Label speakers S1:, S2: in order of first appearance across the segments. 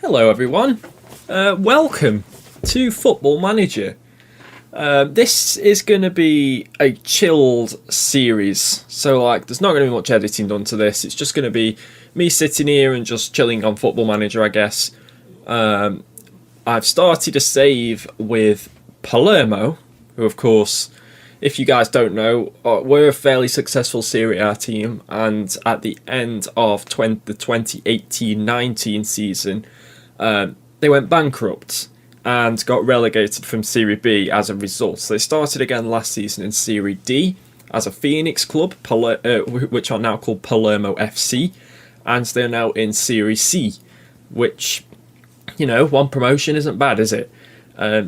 S1: Hello everyone, welcome to Football Manager. This is going to be a chilled series, so there's not going to be much editing done to this. It's just going to be me sitting here and just chilling on Football Manager, I guess. I've started a save with Palermo, who of course, if you guys don't know, we're a fairly successful Serie A team, and at the end of the 2018-19 season, they went bankrupt and got relegated from Serie B as a result. So they started again last season in Serie D as a Phoenix club, which are now called Palermo FC, and they're now in Serie C, which, one promotion isn't bad, is it?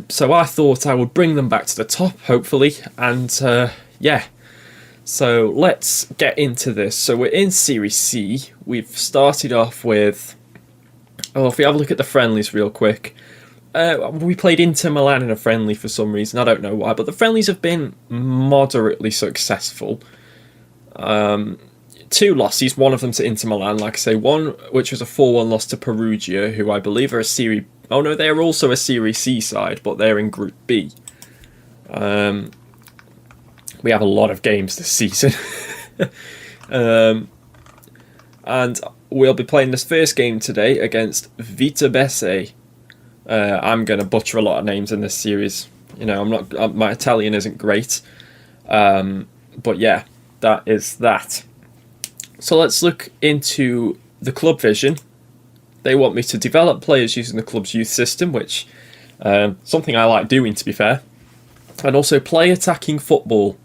S1: So I thought I would bring them back to the top, hopefully, and so let's get into this. So we're in Serie C. We've started off with, if we have a look at the friendlies real quick, we played Inter Milan in a friendly for some reason, I don't know why, but the friendlies have been moderately successful. 2 losses, one of them to Inter Milan, like I say, one which was a 4-1 loss to Perugia, who I believe are they're also a Serie C side, but they're in Group B. We have a lot of games this season. And we'll be playing this first game today against Vitebese. I'm going to butcher a lot of names in this series. My Italian isn't great. But yeah, that is that. So let's look into the club vision. They want me to develop players using the club's youth system, which something I like doing, to be fair. And also play attacking football,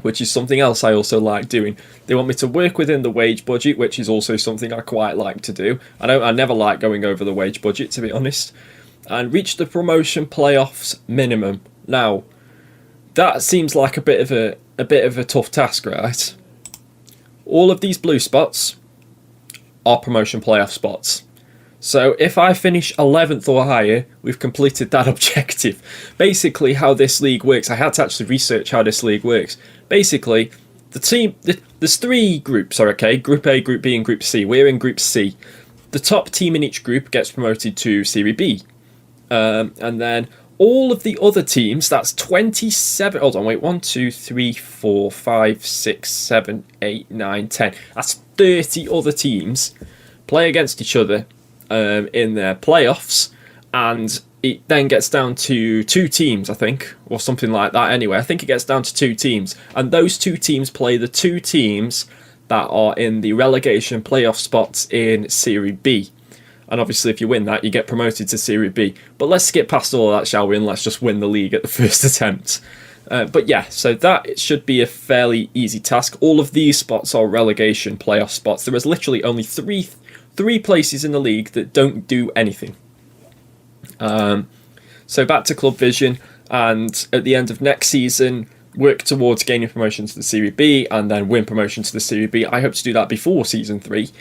S1: which is something else I also like doing. They want me to work within the wage budget, which is also something I quite like to do. I never like going over the wage budget, to be honest. And reach the promotion playoffs minimum. Now, that seems like a bit of a tough task, right? All of these blue spots are promotion playoff spots. So if I finish 11th or higher, we've completed that objective. Basically, how this league works, I had to actually research how this league works. Basically, there's 3 groups, okay? Group A, Group B, and Group C. We're in Group C. The top team in each group gets promoted to Serie B. And then all of the other teams, that's 27... Hold on, wait. 1, 2, 3, 4, 5, 6, 7, 8, 9, 10. That's 30 other teams play against each other in their playoffs, and it then gets down to 2 teams, I think, or something like that. Anyway, I think it gets down to 2 teams, and those 2 teams play the 2 teams that are in the relegation playoff spots in Serie B. And obviously, if you win that, you get promoted to Serie B. But let's skip past all of that, shall we? And let's just win the league at the first attempt. But yeah, so that should be a fairly easy task. All of these spots are relegation playoff spots. There is literally only three places in the league that don't do anything. So back to club vision, and at the end of next season, work towards gaining promotion to the Serie B, and then win promotion to the Serie B. I hope to do that before season 3.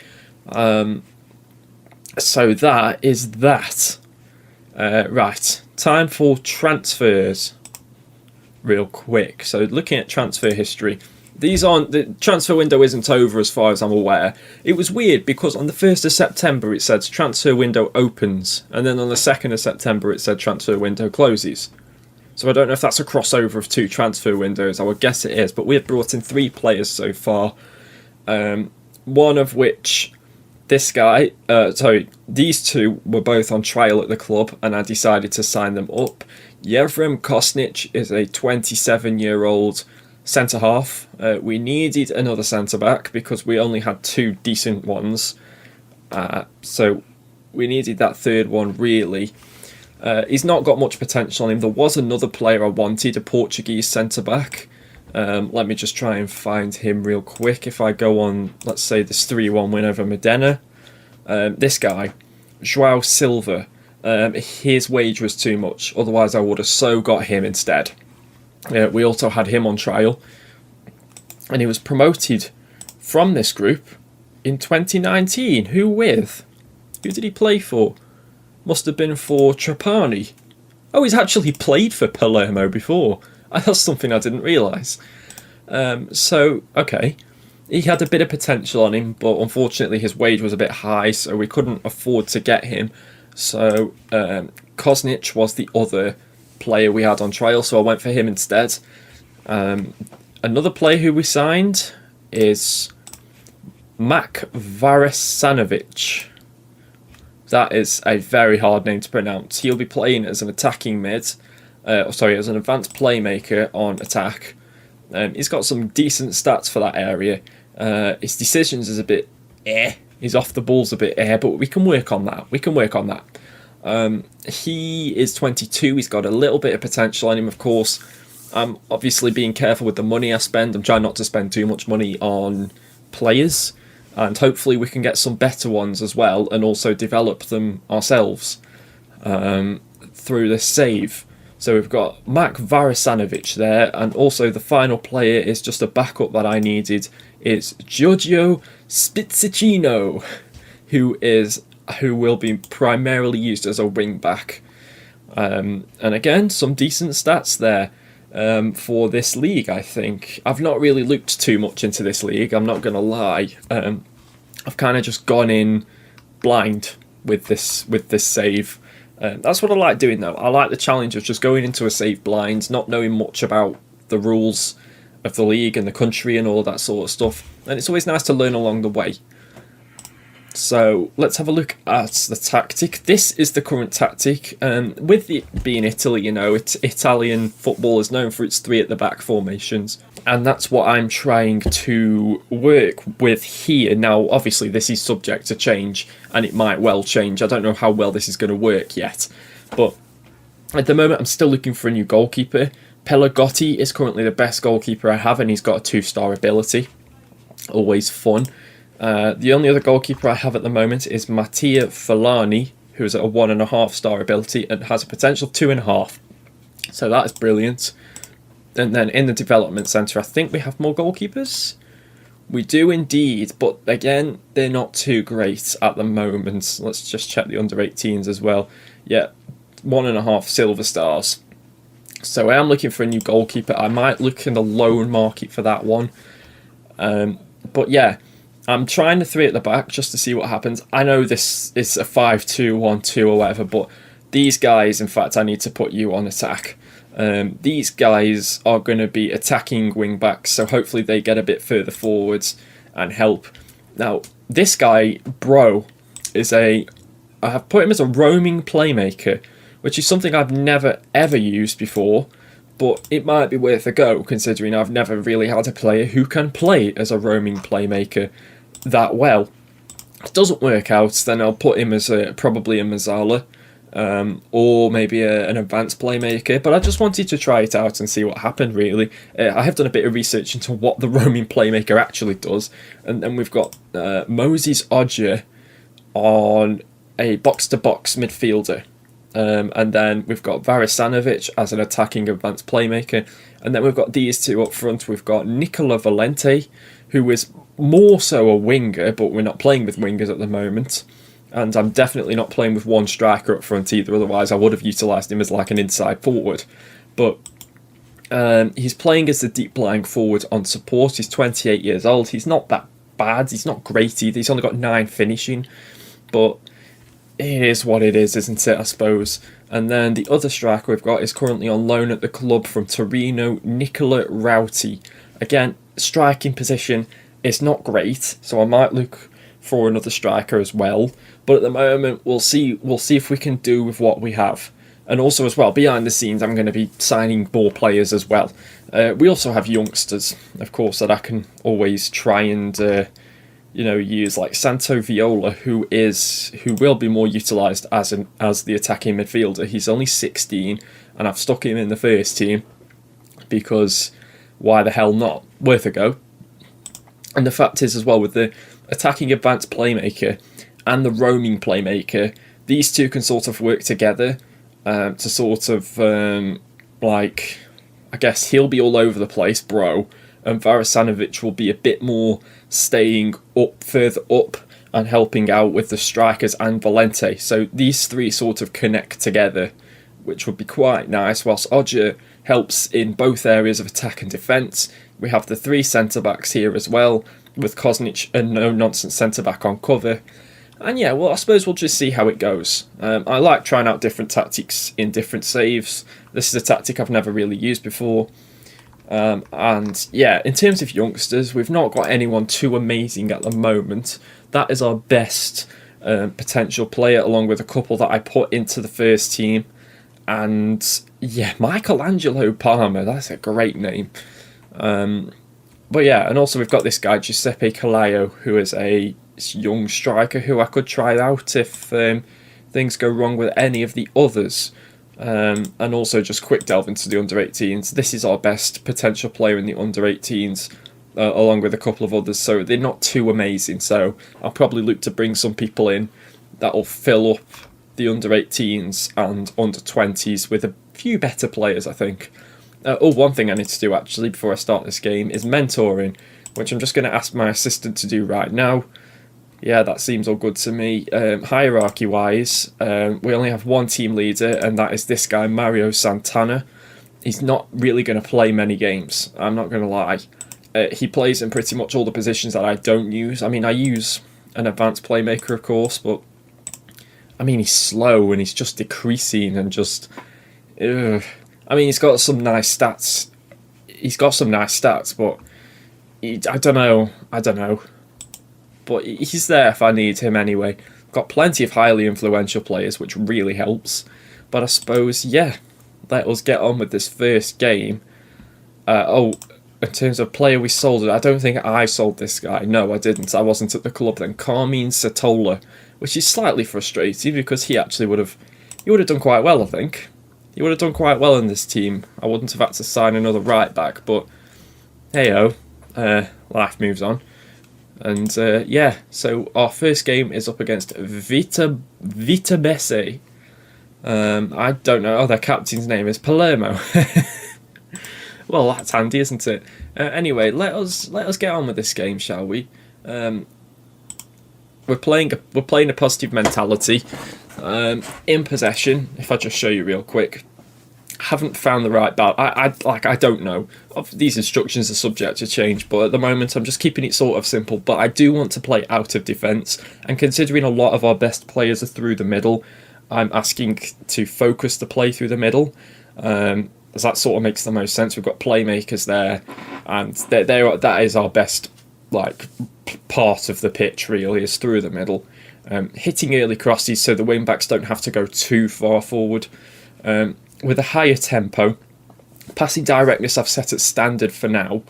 S1: So that is that. Right, time for transfers. Real quick. So looking at transfer history, the transfer window isn't over as far as I'm aware. It was weird because on the 1st of September it said transfer window opens, and then on the 2nd of September it said transfer window closes. So I don't know if that's a crossover of 2 transfer windows. I would guess it is, but we have brought in 3 players so far. One of which, these 2 were both on trial at the club, and I decided to sign them up. Jevrem Kostic is a 27-year-old centre-half. We needed another centre-back because we only had 2 decent ones. So we needed that 3rd one, really. He's not got much potential on him. There was another player I wanted, a Portuguese centre-back. Let me just try and find him real quick. If I go on, let's say, this 3-1 win over Modena. This guy, João Silva, his wage was too much. Otherwise, I would have so got him instead. We also had him on trial. And he was promoted from this group in 2019. Who with? Who did he play for? Must have been for Trapani. Oh, he's actually played for Palermo before. That's something I didn't realise. Okay. He had a bit of potential on him, but unfortunately his wage was a bit high, so we couldn't afford to get him. So Kosnic was the other player we had on trial, so I went for him instead. Another player who we signed is Mak Varesanovic. That is a very hard name to pronounce. He'll be playing as an attacking mid, as an advanced playmaker on attack. He's got some decent stats for that area. His decisions is a bit His off the ball's a bit but we can work on that. He is 22. He's got a little bit of potential in him, of course. I'm obviously being careful with the money I spend. I'm trying not to spend too much money on players, and hopefully we can get some better ones as well, and also develop them ourselves through this save. So we've got Mak Varesanovic there, and also the final player is just a backup that I needed. It's Giorgio Spizzicino, who will be primarily used as a wing back. And again, some decent stats there for this league, I think. I've not really looked too much into this league, I'm not going to lie. I've kind of just gone in blind with this save. That's what I like doing though. I like the challenge of just going into a save blind, not knowing much about the rules of the league and the country and all of that sort of stuff. And it's always nice to learn along the way. So let's have a look at the tactic. This is the current tactic. With it being Italy, Italian football is known for its three at the back formations. And that's what I'm trying to work with here. Now, obviously, this is subject to change, and it might well change. I don't know how well this is going to work yet. But at the moment, I'm still looking for a new goalkeeper. Pelagotti is currently the best goalkeeper I have, and he's got a 2-star ability. Always fun. The only other goalkeeper I have at the moment is Mattia Falani, who is at a 1.5-star ability and has a potential of 2.5. So that is brilliant. And then in the development centre, I think we have more goalkeepers. We do indeed, but again, they're not too great at the moment. Let's just check the under-18s as well. Yeah, 1.5 silver stars. So I am looking for a new goalkeeper. I might look in the loan market for that one. But yeah, I'm trying the three at the back just to see what happens. I know this is a 5-2-1-2 or whatever, but these guys, in fact, I need to put you on attack. These guys are going to be attacking wing backs, so hopefully they get a bit further forwards and help. Now, this guy, Bro, I have put him as a roaming playmaker, which is something I've never ever used before, but it might be worth a go considering I've never really had a player who can play as a roaming playmaker that well. If it doesn't work out, then I'll put him as probably a Mazzala. Or maybe an advanced playmaker, but I just wanted to try it out and see what happened really. I have done a bit of research into what the roaming playmaker actually does, and then we've got Moses Odger on a box-to-box midfielder, and then we've got Varesanovic as an attacking advanced playmaker, and then we've got these two up front. We've got Nicola Valente, who is more so a winger, but we're not playing with wingers at the moment. And I'm definitely not playing with one striker up front either, otherwise I would have utilised him as like an inside forward. But he's playing as the deep lying forward on support. He's 28 years old. He's not that bad. He's not great either. He's only got 9 finishing. But it is what it is, isn't it, I suppose. And then the other striker we've got is currently on loan at the club from Torino, Nicola Rauti. Again, striking position is not great, so I might look for another striker as well. But at the moment, we'll see if we can do with what we have. And also as well, behind the scenes, I'm going to be signing more players as well. We also have youngsters, of course, that I can always try and use, like Santo Viola, who will be more utilised as the attacking midfielder. He's only 16, and I've stuck him in the first team because why the hell not? Worth a go. And the fact is as well, with the attacking advanced playmaker and the roaming playmaker, these two can sort of work together to sort of I guess he'll be all over the place, Bro, and Varesanovic will be a bit more staying up, further up, and helping out with the strikers and Valente. So these three sort of connect together, which would be quite nice, whilst Odger helps in both areas of attack and defence. We have the 3 centre-backs here as well, with Kosnic, a no-nonsense centre-back on cover. And yeah, well, I suppose we'll just see how it goes. I like trying out different tactics in different saves. This is a tactic I've never really used before. And yeah, in terms of youngsters, we've not got anyone too amazing at the moment. That is our best potential player, along with a couple that I put into the first team. And yeah, Michelangelo Palmer, that's a great name. But yeah, and also we've got this guy, Giuseppe Calaio, who is a young striker who I could try out if things go wrong with any of the others. And also just quick delve into the under-18s. This is our best potential player in the under-18s, along with a couple of others, so they're not too amazing. So I'll probably look to bring some people in that'll fill up the under-18s and under-20s with a few better players, I think. One thing I need to do actually before I start this game is mentoring, which I'm just going to ask my assistant to do right now. Yeah, that seems all good to me. Hierarchy-wise, we only have one team leader, and that is this guy, Mario Santana. He's not really going to play many games, I'm not going to lie. He plays in pretty much all the positions that I don't use. I mean, I use an advanced playmaker, of course, but I mean, he's slow, and he's just decreasing, and just... I mean, he's got some nice stats. But I don't know. But he's there if I need him anyway. Got plenty of highly influential players, which really helps. But I suppose, yeah, let us get on with this first game. In terms of player we sold, I don't think I sold this guy. No, I didn't. I wasn't at the club then. Carmine Satola, which is slightly frustrating because he would have done quite well, I think. He would have done quite well in this team. I wouldn't have had to sign another right back, but hey-ho, life moves on. And yeah, so our first game is up against Vitabese. I don't know. Oh, their captain's name is Palermo. Well, that's handy, isn't it? Anyway, let us get on with this game, shall we? We're playing a positive mentality. In possession, if I just show you real quick. Haven't found the right balance. I don't know. These instructions are subject to change, but at the moment I'm just keeping it sort of simple. But I do want to play out of defence, and considering a lot of our best players are through the middle, I'm asking to focus the play through the middle. As that sort of makes the most sense. We've got playmakers there, and that is our best part of the pitch. Really, is through the middle, hitting early crosses so the wing backs don't have to go too far forward. With a higher tempo. Passing directness I've set at standard for now,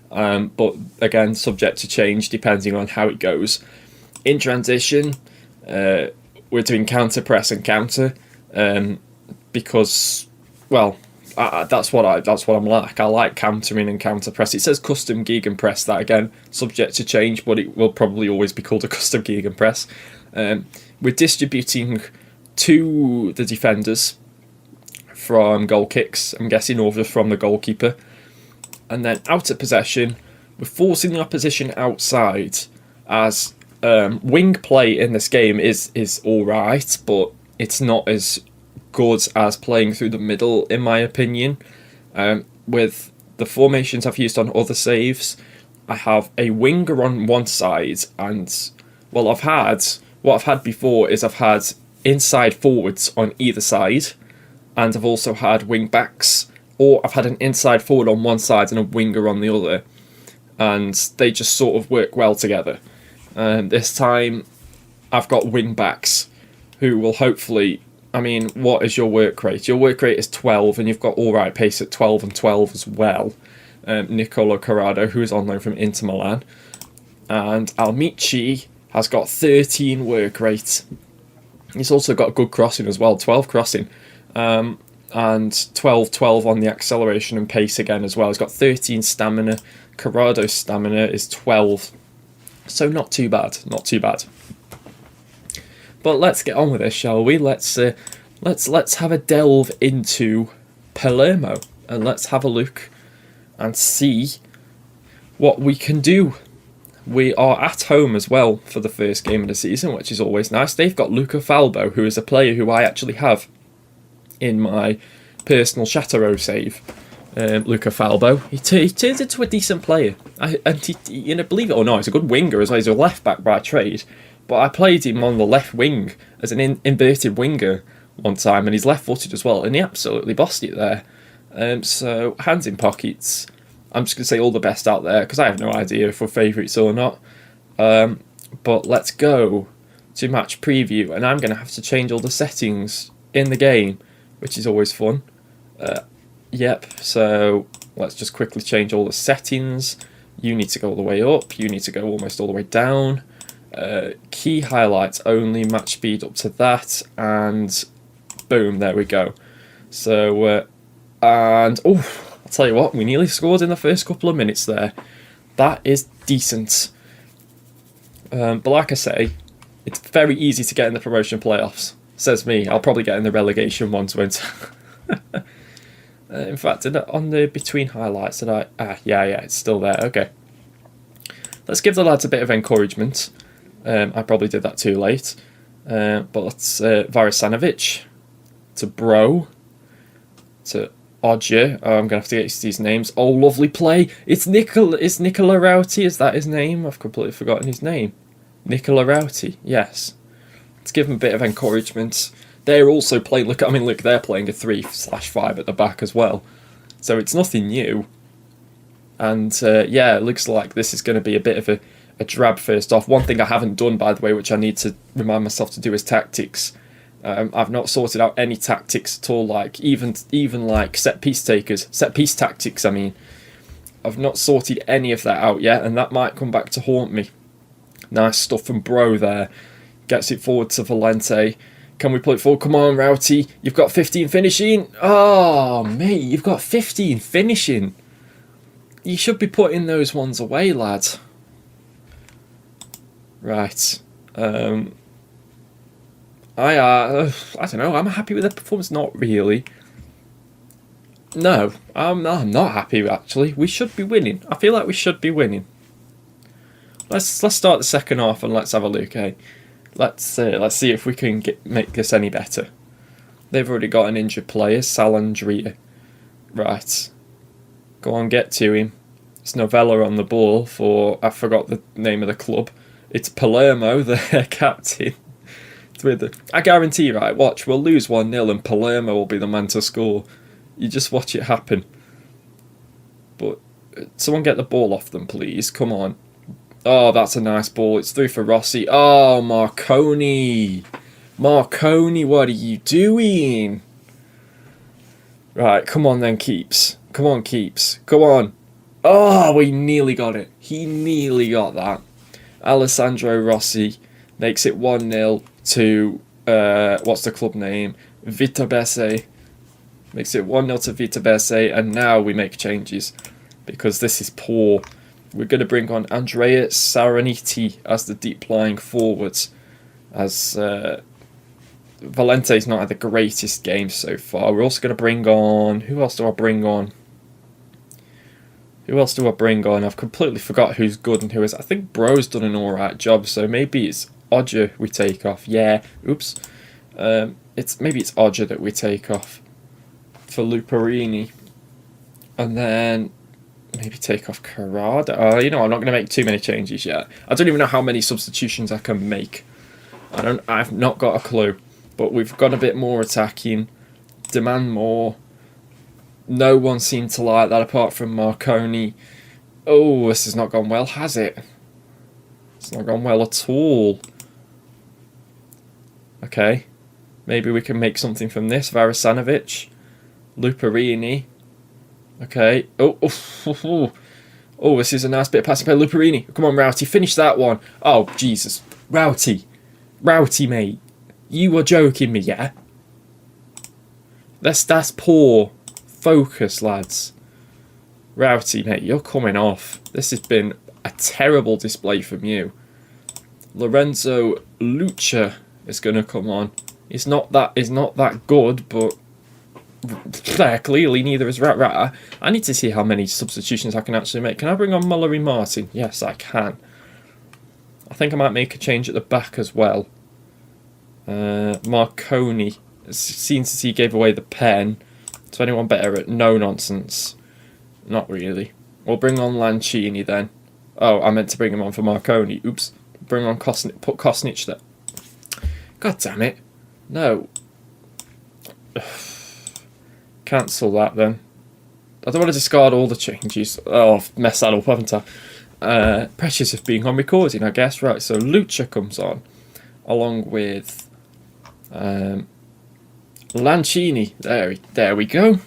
S1: but again subject to change depending on how it goes. In transition, we're doing counter press and counter, because that's what I'm like. I like countering and counter press. It says custom gegenpress, that again subject to change, but it will probably always be called a custom gegenpress. We're distributing to the defenders from goal kicks, I'm guessing, or just from the goalkeeper. And then out of possession, we're forcing the opposition outside, as wing play in this game is alright, but it's not as good as playing through the middle, in my opinion. With the formations I've used on other saves, I have a winger on one side, and what I've had before is I've had inside forwards on either side, and I've also had wing backs, or I've had an inside forward on one side and a winger on the other, and they just sort of work well together. This time I've got wing backs who will hopefully... I mean, what is your work rate? Your work rate is 12, and you've got alright pace at 12 and 12 as well. Nicolo Corrado, who is on loan from Inter Milan. And Almici has got 13 work rate. He's also got good crossing as well, 12 crossing. And 12 on the acceleration and pace again as well. He's got 13 stamina. Corrado's stamina is 12. So not too bad, not too bad. But let's get on with this, shall we? Let's have a delve into Palermo, and let's have a look and see what we can do. We are at home as well for the first game of the season, which is always nice. They've got Luca Falbo, who is a player who I actually have in my personal Chateau save. Luca Falbo, he turns into a decent player, and believe it or not, he's a good winger as well. He's a left back by trade, But I played him on the left wing as an inverted winger one time, and he's left-footed as well, and he absolutely bossed it there. So, hands in pockets. I'm just going to say all the best out there, because I have no idea if we're favourites or not. But let's go to match preview, and I'm going to have to change all the settings in the game, which is always fun. Yep, so let's just quickly change all the settings. You need to go all the way up, you need to go almost all the way down. Key highlights only, match speed up to that, and boom, there we go. So, and, I'll tell you what, we nearly scored in the first couple of minutes there. That is decent. But like I say, it's very easy to get in the promotion playoffs. Says me, I'll probably get in the relegation ones, won't I? In fact, on the between highlights, did I? Yeah, it's still there. Okay. Let's give the lads a bit of encouragement. I probably did that too late. But let's Varasanovic to Bro to Odger. Oh, I'm gonna have to get used to these names. Oh, lovely play! It's Nicola Rauti. Is that his name? I've completely forgotten his name. Nicola Rauti. Yes. Let's give him a bit of encouragement. They're also playing. Look, they're playing a 3/5 at the back as well. So it's nothing new. And yeah, it looks like this is going to be a bit of a drab first off. One thing I haven't done, by the way, which I need to remind myself to do, is tactics. I've not sorted out any tactics at all, like even like set piece tactics. I mean, I've not sorted any of that out yet, and that might come back to haunt me. Nice stuff from Bro there. Gets it forward to Valente. Can we play it forward? Come on, Rauti. You've got 15 finishing. Oh, mate, you've got 15 finishing. You should be putting those ones away, lad. Right. I don't know. I'm happy with the performance. Not really. No, I'm not happy, actually. We should be winning. I feel like we should be winning. Let's start the second half and let's have a look, eh? Let's see if we can make this any better. They've already got an injured player, Salandria. Right. Go on, get to him. It's Novella on the ball for, I forgot the name of the club. It's Palermo, their captain. I guarantee, right, watch, we'll lose 1-0 and Palermo will be the man to score. You just watch it happen. But someone get the ball off them, please. Come on. Oh, that's a nice ball. It's through for Rossi. Oh, Marconi. Marconi, what are you doing? Right, come on then, Keeps. Come on, Keeps. Come on. Oh, we nearly got it. He nearly got that. Alessandro Rossi makes it 1-0 to, what's the club name? Viterbese. Makes it 1-0 to Viterbese, and now we make changes because this is poor. We're going to bring on Andrea Saraniti as the deep-lying forwards, as Valente's not had the greatest game so far. We're also going to bring on... Who else do I bring on? I've completely forgot who's good and who is. I think Bro's done an alright job, so maybe it's Odger we take off. Yeah, oops. Maybe it's Odger that we take off for Luperini. And then maybe take off Carrada. I'm not going to make too many changes yet. I don't even know how many substitutions I can make. I've not got a clue. But we've got a bit more attacking. Demand more. No one seemed to like that apart from Marconi. Oh, this has not gone well, has it? It's not gone well at all. Okay. Maybe we can make something from this. Varasanovic. Luperini. Okay. Oh, this is a nice bit of passing play. Luperini. Come on, Rauti. Finish that one. Oh, Jesus. Rauti, mate. You were joking me, yeah? That's poor. Focus, lads. Rauti, mate, you're coming off. This has been a terrible display from you. Lorenzo Lucha is going to come on. He's not that good, but clearly neither is Rat. I need to see how many substitutions I can actually make. Can I bring on Mullery Martin? Yes, I can. I think I might make a change at the back as well. Marconi. Seems as he gave away the pen. Is anyone better at no nonsense? Not really. We'll bring on Lancini then. Oh, I meant to bring him on for Marconi. Oops. Bring on Kostic. Put Kostic there. God damn it. No. Cancel that then. I don't want to discard all the changes. Oh, I've messed that up, haven't I? Precious of being on recording, I guess. Right, so Lucha comes on, along with Lancini. There we go.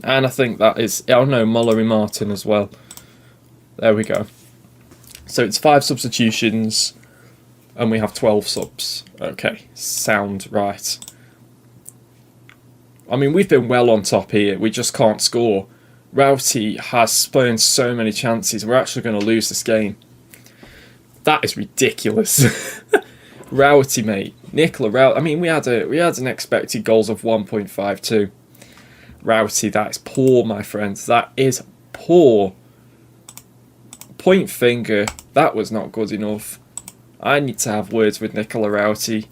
S1: And I think that is... Oh no, Mollery Martin as well. There we go. So it's 5 substitutions, and we have 12 subs. Okay, sound right. I mean, we've been well on top here. We just can't score. Rowty has spurned so many chances. We're actually going to lose this game. That is ridiculous. Rowty, mate. Nicola Rowty. I mean, we had an expected goals of 1.52. Rowty, that is poor, my friends. That is poor. Point finger. That was not good enough. I need to have words with Nicola Rowty,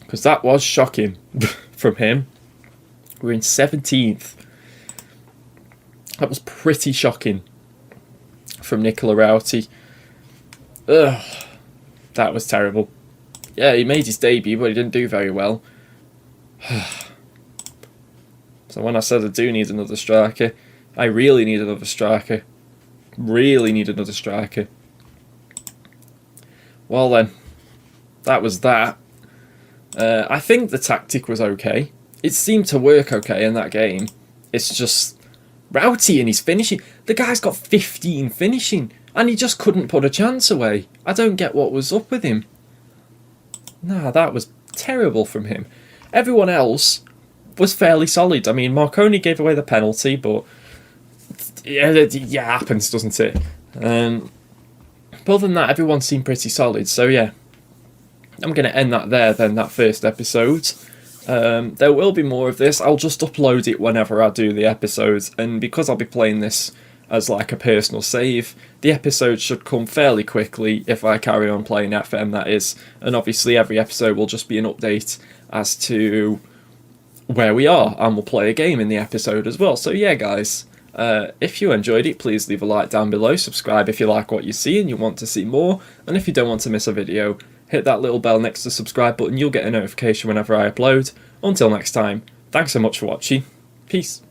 S1: because that was shocking from him. We're in 17th. That was pretty shocking from Nicola Rowty. Ugh, that was terrible. Yeah, he made his debut, but he didn't do very well. So when I said I do need another striker, I really need another striker. Really need another striker. Well then, that was that. I think the tactic was okay. It seemed to work okay in that game. It's just Rowty and his finishing. The guy's got 15 finishing, and he just couldn't put a chance away. I don't get what was up with him. Nah, that was terrible from him. Everyone else was fairly solid. I mean, Marconi gave away the penalty, but yeah, it happens, doesn't it? But other than that, everyone seemed pretty solid. So yeah, I'm going to end that there then, that first episode. There will be more of this. I'll just upload it whenever I do the episodes, and because I'll be playing this as like a personal save, the episode should come fairly quickly if I carry on playing FM, that is. And obviously every episode will just be an update as to where we are, and we'll play a game in the episode as well. So yeah, guys, if you enjoyed it, please leave a like down below, subscribe if you like what you see and you want to see more, and if you don't want to miss a video, hit that little bell next to the subscribe button. You'll get a notification whenever I upload. Until next time, thanks so much for watching. Peace.